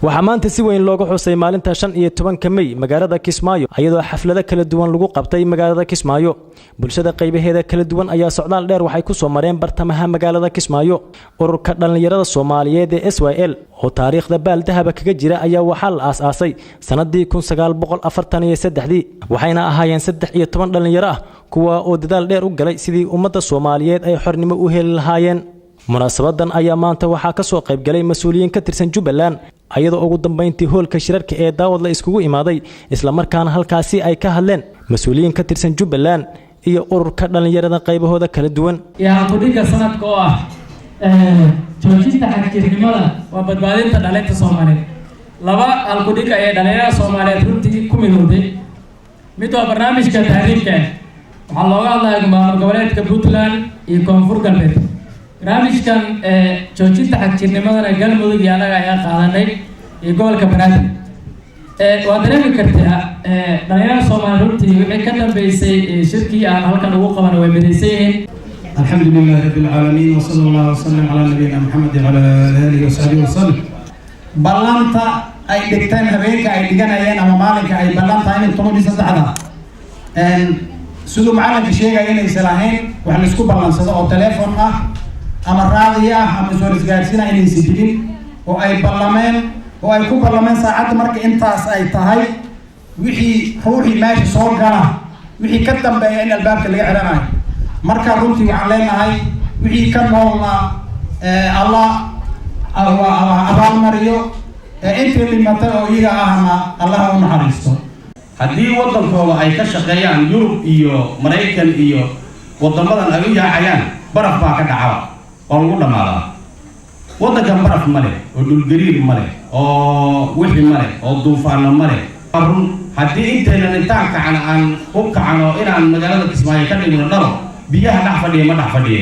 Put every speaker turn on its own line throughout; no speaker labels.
waxaa maanta si weyn looga xusay maalinta 15 May magaalada Kismaayo iyadoo xaflado kala duwan lagu qabtay magaalada Kismaayo bulshada qaybaheeda kala duwan ayaa socdaal dheer waxay ku soo mareen bartamaha magaalada Kismaayo ururka dhalinyarada Soomaaliyeed ee SYL oo taariikhda baaldahaba kaga jira ayaa waxa la aasaasay sanadii 1943 waxayna ahaayeen 13 dhalinyaro ah kuwa oo dadaal dheer u galay sidii ummadda Soomaaliyeed ay xornimo u heli lahaayeen munaasabadan ayaa maanta waxaa ka soo qayb galay mas'uuliyiin ka tirsan Jubbaland ayadoo ugu dambeyntii hoolka shirarka ee daawad la iskugu imaaday isla markaana halkaasi ay ka hadleen mas'uuliyiin ka tirsan Jubbaland iyo ururka dhalinyarada qaybahooda kala duwan
yaa kudhiga sanadka oo ah joojinta xagjirnimada waa badbaadinta dhalinta Soomaaliyeed laba alkudhiga ee dhalinyarada Soomaaliyeed runtii ku midowday mid waa barnaamijka taariikhka waxaa looga hadlayaa maamul goboleedka Puntland iyo Koonfur Galbeed barnaamijkan joojinta xagjirnimadana galmudug iyo anaga ayaa qaadanay iyo gobolka Banaadir waa dareemi kartaa dhalinyarada Soomaaliyeed runtii wixii ka dambeysay shirkii aan halkan ugu qaban way mideysayeen
alxamdulillahi rabbil aalamiin wa sallallahu wa sallam ala nabiyyina Muhammad wa ala alihi wa sahbihi wa sallam ballanta ay dhigteen habeenka ay dhiganayeen ama maalinka ay ballanta inay 13 sidoo macalinka sheegay inay salahayn wax la isku ballansado oo telefoon ah ama raadiya ama soo isgaarsiina inay sidilin oo ay ballameen oo ay ku ballameen saacad marka intaas ay tahay wixii ruuxi meesha soo gala wixii ka dambeeya in albaabka laga xiranayo marka runtii waxaan leenahay wixii ka noolna Allah abaal mariyo intii limatay oo iyaga ahna Allah u naxariisto
haddii wadankooda ay ka shaqeeyaan Yurub iyo Mareykan iyo wadamadan ay u yaacayaan baraf baa ka dhacaa oo lagu dhamaada wadankan baraf male oo dhulgariir male oo wixii male oo duufaan male haddii inteena intaan kacan aan u kacano inaan magaalada Kismaayo ka dhigno dhalo biyaha dhax fadhiya ma dhax fadhiye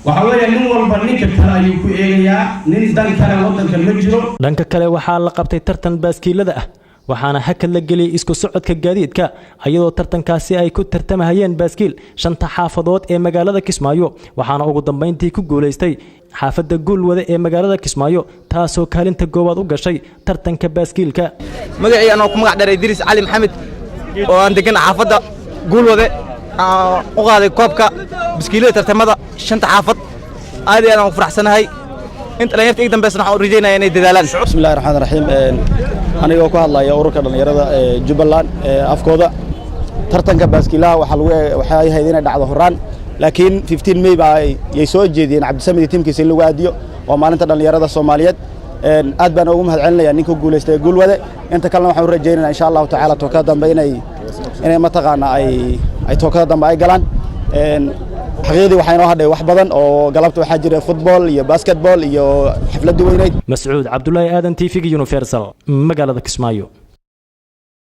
waxa weeye nin walba ninka kale ayuu ku eegayaa nin dan kale wadankan ma jiro
dhanka kale waxaa la qabtay tartan baaskiilada ah waxaana hakad la geliyay isku socodka gaadiidka ayadoo tartankaasi ay ku tartamahayeen baaskiil shanta xaafadood ee magaalada Kismaayo waxaana ugu dambeyntii ku guuleystay xaafadda Guulwade ee magaalada Kismaayo taasoo kaalinta goobaad u gashay tartanka baaskiilka
magacii anoo ku magac dharay Idris Ali Maxamed oo aan degan xaafadda Guulwade oo qaaday koobka baaskiilada tartamada shanta xaafad aad iyo aad aan u faraxsanahay inta dhalinyarta iga dambeysana waxaan u rajaynayaa inay dadaalaan
bismillahir rahmaanir rahiim anigoo ku hadlaya ururka dhalinyarada Jubbaland afkooda tartanka baaskiilaha waxa ay hayeen dhacdo horaan laakiin 15 May baa ay soo jeediyeen Cabdisamid tiimkiisa in lagu aadiyo oo maalinta dhalinyarada Soomaaliyeed aad baan ugu mahadcelinayaa ninka guuleystay Guulwade inta kalena waxaan u rajaynaynaa insha Allah ta'ala tookada dambe inay mataqaana ay tookada dambe ay galaan xaqiiqdii waxay noo hadhay wax badan oo galabta waxa jira football iyo basketball iyo xaflad weyneed
Mas'uud Cabdullaahi Aadan TV Universal magaalada Kismaayo